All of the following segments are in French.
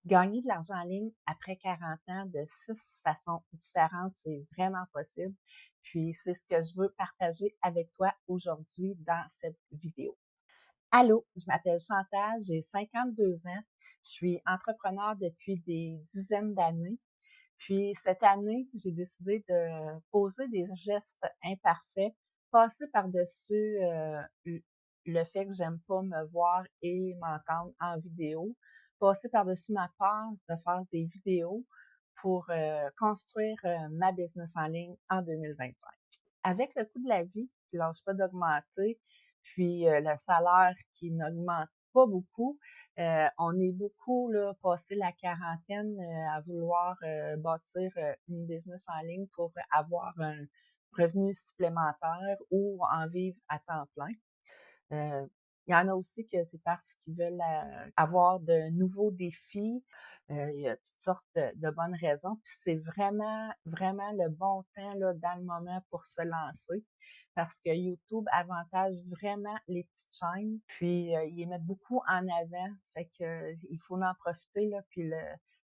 Gagner de l'argent en ligne après 40 ans de 6 façons différentes, c'est vraiment possible. Puis c'est ce que je veux partager avec toi aujourd'hui dans cette vidéo. Allô, je m'appelle Chantal, j'ai 52 ans. Je suis entrepreneur depuis des dizaines d'années. Puis cette année, j'ai décidé de poser des gestes imparfaits, passer par-dessus le fait que j'aime pas me voir et m'entendre en vidéo, passer par-dessus ma peur de faire des vidéos pour construire ma business en ligne en 2025. Avec le coût de la vie qui lâche pas d'augmenter, puis le salaire qui n'augmente pas beaucoup, on est beaucoup là, passé la quarantaine à vouloir bâtir une business en ligne pour avoir un revenu supplémentaire ou en vivre à temps plein. Euh, il y en a aussi que c'est parce qu'ils veulent avoir de nouveaux défis. Il y a toutes sortes de bonnes raisons. Puis c'est vraiment, vraiment le bon temps là, dans le moment pour se lancer. Parce que YouTube avantage vraiment les petites chaînes. Puis ils les mettent beaucoup en avant. Fait que il faut en profiter là, puis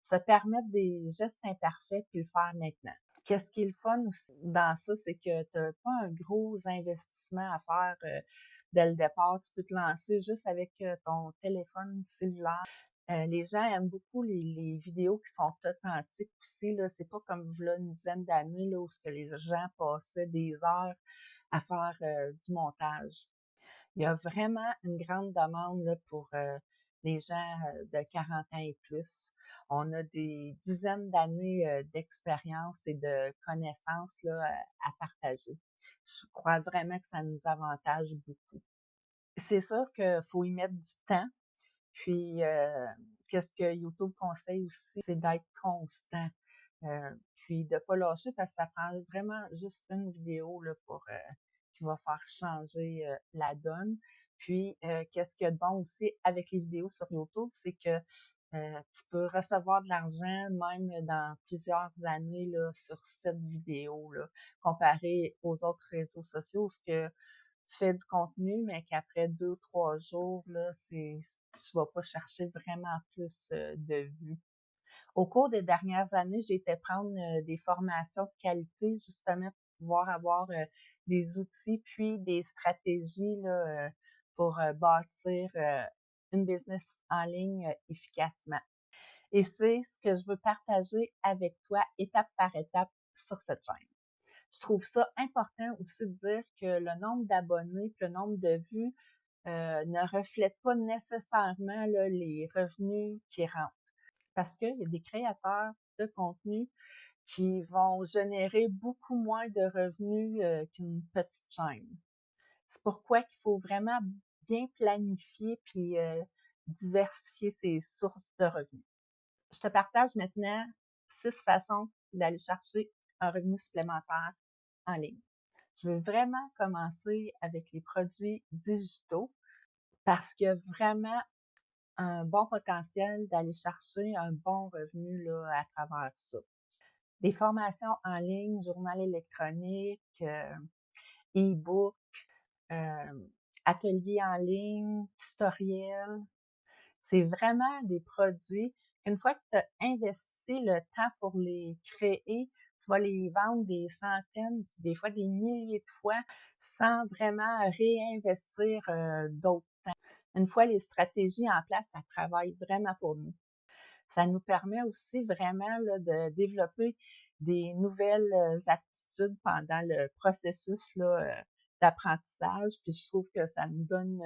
se permettre des gestes imparfaits puis le faire maintenant. Qu'est-ce qui est le fun aussi dans ça, c'est que tu n'as pas un gros investissement à faire dès le départ. Tu peux te lancer juste avec ton téléphone cellulaire. Les gens aiment beaucoup les vidéos qui sont authentiques aussi. Là. C'est pas comme là, une dizaine d'années là, où ce que les gens passaient des heures à faire du montage. Il y a vraiment une grande demande là, pour les gens de 40 ans et plus. On a des dizaines d'années d'expérience et de connaissances là, à partager. Je crois vraiment que ça nous avantage beaucoup. C'est sûr qu'il faut y mettre du temps. Puis, qu'est-ce que YouTube conseille aussi, c'est d'être constant. Puis de ne pas lâcher parce que ça prend vraiment juste une vidéo là, pour qui va faire changer la donne. Puis, qu'est-ce qu'il y a de bon aussi avec les vidéos sur YouTube, c'est que tu peux recevoir de l'argent même dans plusieurs années là, sur cette vidéo-là, comparé aux autres réseaux sociaux, où que tu fais du contenu, mais qu'après 2 ou 3 jours, là, tu vas pas chercher vraiment plus de vues. Au cours des dernières années, j'ai été prendre des formations de qualité justement pour pouvoir avoir des outils puis des stratégies là, pour bâtir une business en ligne efficacement. Et c'est ce que je veux partager avec toi étape par étape sur cette chaîne. Je trouve ça important aussi de dire que le nombre d'abonnés, le nombre de vues ne reflète pas nécessairement là, les revenus qui rentrent. Parce qu'il y a des créateurs de contenu qui vont générer beaucoup moins de revenus qu'une petite chaîne. C'est pourquoi il faut vraiment bien planifier puis diversifier ses sources de revenus. Je te partage maintenant 6 façons d'aller chercher un revenu supplémentaire en ligne. Je veux vraiment commencer avec les produits digitaux parce qu'il y a vraiment un bon potentiel d'aller chercher un bon revenu là, à travers ça. Des formations en ligne, journal électronique, e-book, euh, ateliers en ligne, tutoriels. C'est vraiment des produits qu'une fois que tu as investi le temps pour les créer, tu vas les vendre des centaines, des fois des milliers de fois sans vraiment réinvestir d'autres temps. Une fois les stratégies en place, ça travaille vraiment pour nous. Ça nous permet aussi vraiment là, de développer des nouvelles aptitudes pendant le processus là, d'apprentissage. Puis je trouve que ça nous donne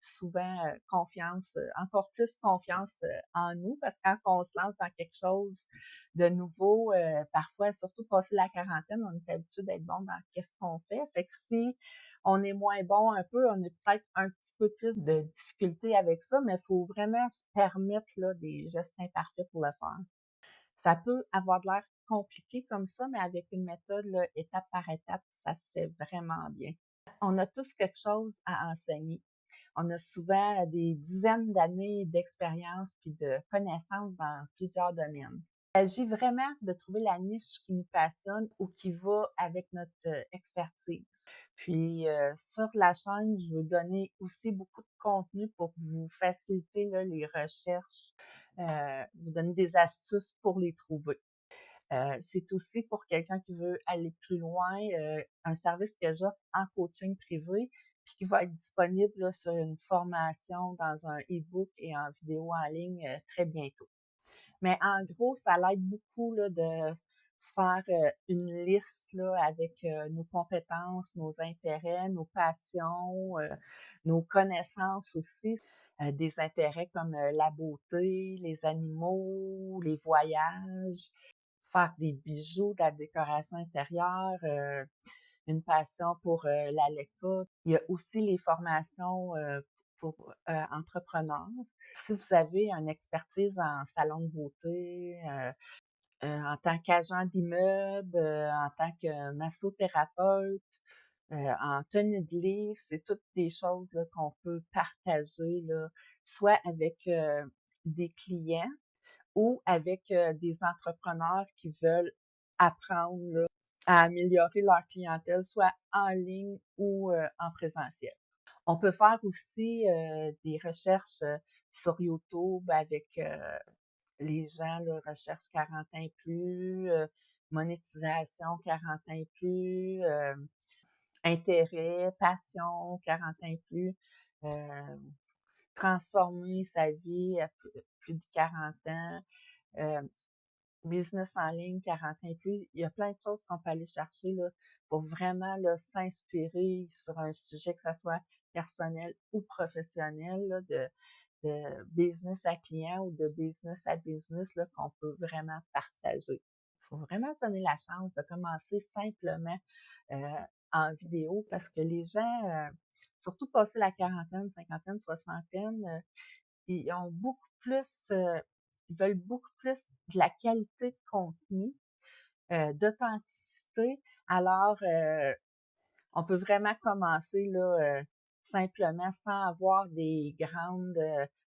souvent confiance, encore plus confiance en nous, parce que quand on se lance dans quelque chose de nouveau, parfois, surtout passé la quarantaine, on est habitué d'être bon dans qu'est-ce qu'on fait. Fait que si on est moins bon un peu, on a peut-être un petit peu plus de difficulté avec ça, mais il faut vraiment se permettre là, des gestes imparfaits pour le faire. Ça peut avoir de l'air compliqué comme ça, mais avec une méthode là, étape par étape, ça se fait vraiment bien. On a tous quelque chose à enseigner. On a souvent des dizaines d'années d'expérience puis de connaissances dans plusieurs domaines. Il s'agit vraiment de trouver la niche qui nous passionne ou qui va avec notre expertise. Puis sur la chaîne, je veux donner aussi beaucoup de contenu pour vous faciliter là, les recherches, vous donner des astuces pour les trouver. C'est aussi pour quelqu'un qui veut aller plus loin, un service que j'offre en coaching privé, puis qui va être disponible là, sur une formation dans un e-book et en vidéo en ligne très bientôt. Mais en gros, ça l'aide beaucoup là, de se faire une liste là, avec nos compétences, nos intérêts, nos passions, nos connaissances aussi. Des intérêts comme la beauté, les animaux, les voyages, faire des bijoux, de la décoration intérieure, une passion pour la lecture. Il y a aussi les formations pour entrepreneurs. Si vous avez une expertise en salon de beauté, en tant qu'agent d'immeuble, en tant que massothérapeute, en tenue de livre, c'est toutes des choses là, qu'on peut partager, là, soit avec des clients ou avec des entrepreneurs qui veulent apprendre là, à améliorer leur clientèle, soit en ligne ou en présentiel. On peut faire aussi des recherches sur YouTube avec les gens, là, recherche 40 ans et plus, monétisation 40 ans et plus, intérêt, passion 40 ans et plus, transformer sa vie à plus de 40 ans, euh, business en ligne 40 ans et plus. Il y a plein de choses qu'on peut aller chercher là, pour vraiment là, s'inspirer sur un sujet, que ce soit personnel ou professionnel, là, de business à client ou de business à business là, qu'on peut vraiment partager. Il faut vraiment se donner la chance de commencer simplement en vidéo parce que les gens, surtout passé la quarantaine, cinquantaine, soixantaine, ils ont beaucoup plus, ils veulent beaucoup plus de la qualité de contenu, d'authenticité. Alors, on peut vraiment commencer là, simplement sans avoir des grandes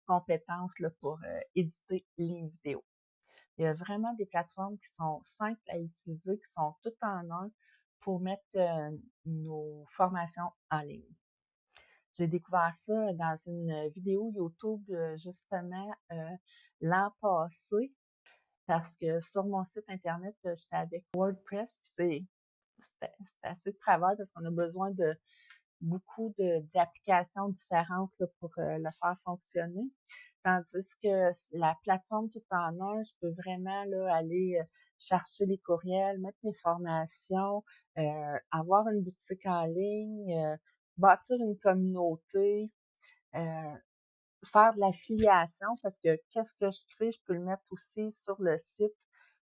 compétences là, pour éditer les vidéos. Il y a vraiment des plateformes qui sont simples à utiliser, qui sont toutes en un pour mettre nos formations en ligne. J'ai découvert ça dans une vidéo YouTube justement l'an passé parce que sur mon site internet, j'étais avec WordPress, puis c'est assez de travail parce qu'on a besoin de beaucoup d'applications différentes là, pour le faire fonctionner. Tandis que la plateforme tout en un, je peux vraiment là, aller chercher les courriels, mettre mes formations, avoir une boutique en ligne, bâtir une communauté, euh, faire de l'affiliation parce que qu'est-ce que je crée, je peux le mettre aussi sur le site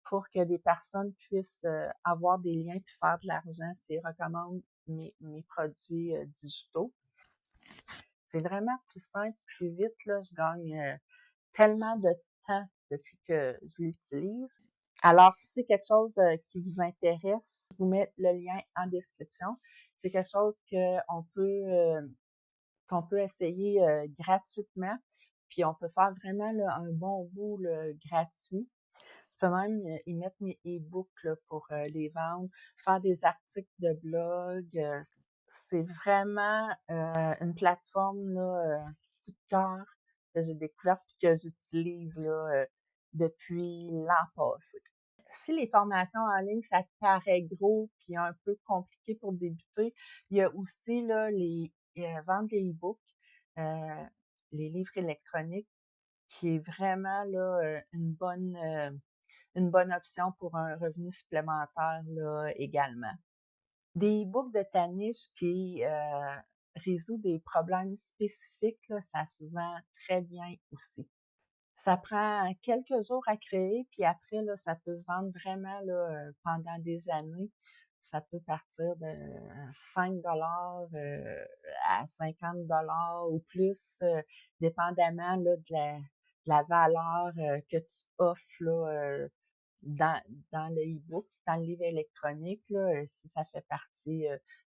pour que des personnes puissent avoir des liens puis faire de l'argent s'ils recommandent mes produits digitaux. C'est vraiment plus simple, plus vite. Là, je gagne tellement de temps depuis que je l'utilise. Alors, si c'est quelque chose qui vous intéresse, je vous mets le lien en description. C'est quelque chose qu'on peut essayer gratuitement. Puis on peut faire vraiment là, un bon bout là, gratuit. Je peux même y mettre mes e-books là, pour les vendre, faire des articles de blog. C'est vraiment une plateforme là, coup de cœur que j'ai découverte et que j'utilise là, depuis l'an passé. Si les formations en ligne, ça te paraît gros puis un peu compliqué pour débuter, il y a aussi là, vendre les e-books, euh, les livres électroniques, qui est vraiment là, une bonne option pour un revenu supplémentaire là, également. Des e-books de ta niche qui résout des problèmes spécifiques, là, ça se vend très bien aussi. Ça prend quelques jours à créer, puis après, là, ça peut se vendre vraiment là, pendant des années. Ça peut partir de 5 à 50 ou plus, dépendamment là, de la valeur que tu offres là, dans, dans le e-book, dans le livre électronique, là, si ça fait partie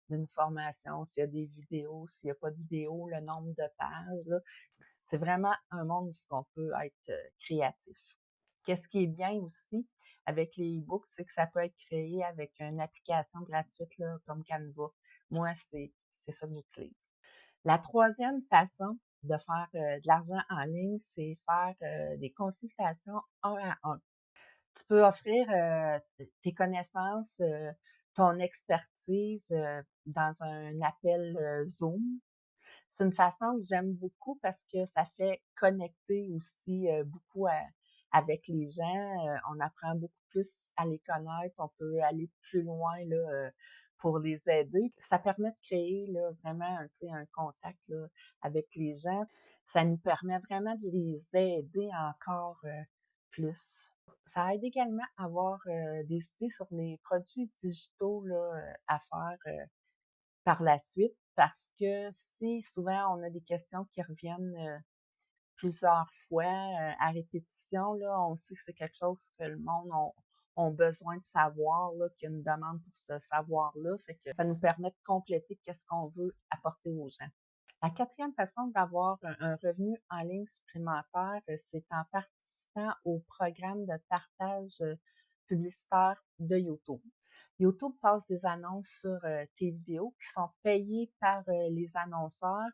d'une formation, s'il y a des vidéos, s'il n'y a pas de vidéos, le nombre de pages. Là, c'est vraiment un monde où on peut être créatif. Qu'est-ce qui est bien aussi, avec les e-books, c'est que ça peut être créé avec une application gratuite là, comme Canva. Moi, c'est ça que j'utilise. La troisième façon de faire de l'argent en ligne, c'est faire des consultations un à un. Tu peux offrir tes connaissances, ton expertise dans un appel Zoom. C'est une façon que j'aime beaucoup parce que ça fait connecter aussi beaucoup avec les gens. On apprend beaucoup plus à les connaître. On peut aller plus loin là, pour les aider. Ça permet de créer là, vraiment un contact là, avec les gens. Ça nous permet vraiment de les aider encore plus. Ça aide également à avoir des idées sur les produits digitaux là, à faire par la suite parce que si souvent on a des questions qui reviennent plusieurs fois à répétition, là, on sait que c'est quelque chose que le monde ont besoin de savoir, là, qu'il y a une demande pour ce savoir-là. Fait que ça nous permet de compléter qu'est-ce qu'on veut apporter aux gens. La quatrième façon d'avoir un revenu en ligne supplémentaire, c'est en participant au programme de partage publicitaire de YouTube. YouTube passe des annonces sur tes vidéos qui sont payées par les annonceurs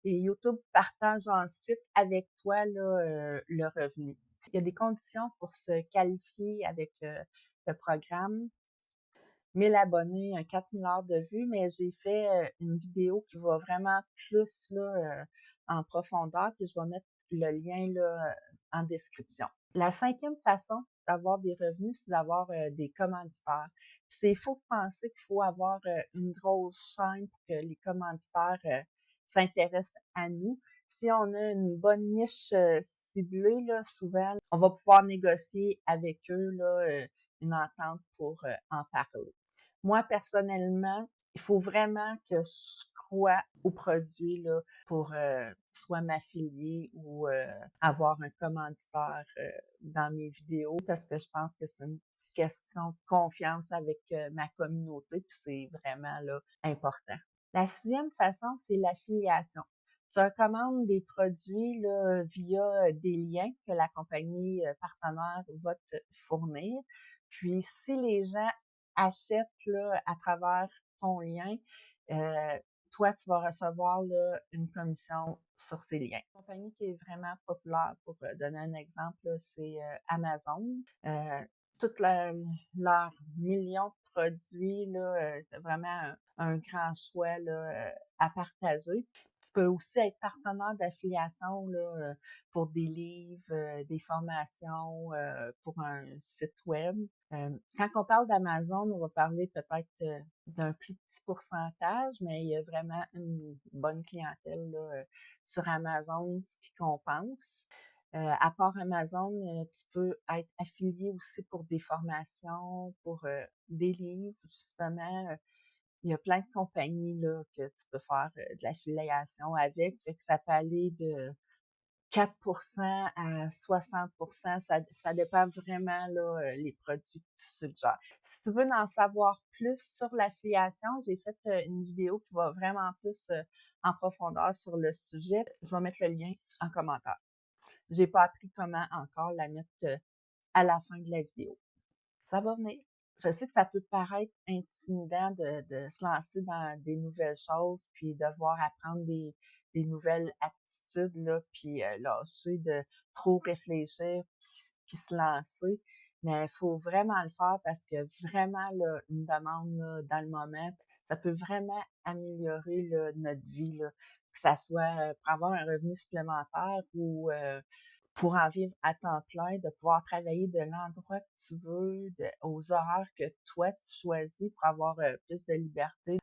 et YouTube partage ensuite avec toi là, le revenu. Il y a des conditions pour se qualifier avec le programme. 1000 abonnés, 4000 heures de vues, mais j'ai fait une vidéo qui va vraiment plus là, en profondeur, puis je vais mettre le lien là, en description. La cinquième façon d'avoir des revenus, c'est d'avoir des commanditaires. C'est faux de penser qu'il faut avoir une grosse chaîne pour que les commanditaires s'intéressent à nous. Si on a une bonne niche ciblée, là, souvent, on va pouvoir négocier avec eux là, une entente pour en parler. Moi, personnellement, il faut vraiment que je croie au produit là, pour soit m'affilier ou avoir un commanditaire dans mes vidéos parce que je pense que c'est une question de confiance avec ma communauté puis c'est vraiment là, important. La sixième façon, c'est l'affiliation. Tu recommandes des produits là, via des liens que la compagnie partenaire va te fournir. Puis, si les gens achètent là, à travers ton lien, euh, toi, tu vas recevoir là, une commission sur ces liens. Une compagnie qui est vraiment populaire, pour donner un exemple, là, c'est Amazon. Toutes leurs millions de produits, là, vraiment un grand choix là, à partager. Tu peux aussi être partenaire d'affiliation là, pour des livres, des formations, pour un site web. Quand on parle d'Amazon, on va parler peut-être d'un plus petit pourcentage, mais il y a vraiment une bonne clientèle là, sur Amazon, ce qui compense. À part Amazon, tu peux être affilié aussi pour des formations, pour des livres, justement. Il y a plein de compagnies là, que tu peux faire de l'affiliation avec. Fait que ça peut aller de 4% à 60%. Ça dépend vraiment là, les produits que tu suggères. Si tu veux en savoir plus sur l'affiliation, j'ai fait une vidéo qui va vraiment plus en profondeur sur le sujet. Je vais mettre le lien en commentaire. J'ai pas appris comment encore la mettre à la fin de la vidéo. Ça va venir. Je sais que ça peut paraître intimidant de se lancer dans des nouvelles choses, puis devoir apprendre des nouvelles aptitudes, là, puis lâcher de trop réfléchir, puis se lancer. Mais il faut vraiment le faire parce que vraiment, là, une demande là, dans le moment, ça peut vraiment améliorer là, notre vie, là, que ça soit pour avoir un revenu supplémentaire ou pour en vivre à temps plein, de pouvoir travailler de l'endroit que tu veux, aux horaires que toi tu choisis pour avoir plus de liberté.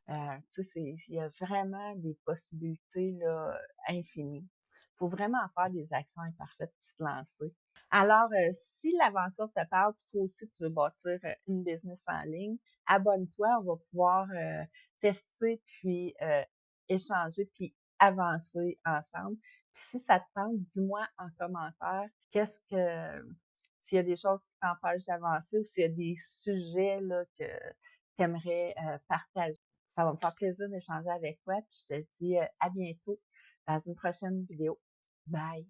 Tu sais, il y a vraiment des possibilités là, infinies. Il faut vraiment faire des actions imparfaites puis se lancer. Alors, si l'aventure te parle, puis toi aussi tu veux bâtir une business en ligne, abonne-toi, on va pouvoir tester puis échanger puis avancer ensemble. Puis si ça te tente, dis-moi en commentaire s'il y a des choses qui t'empêchent d'avancer ou s'il y a des sujets là, que tu aimerais partager. Ça va me faire plaisir d'échanger avec toi. Puis je te dis à bientôt dans une prochaine vidéo. Bye!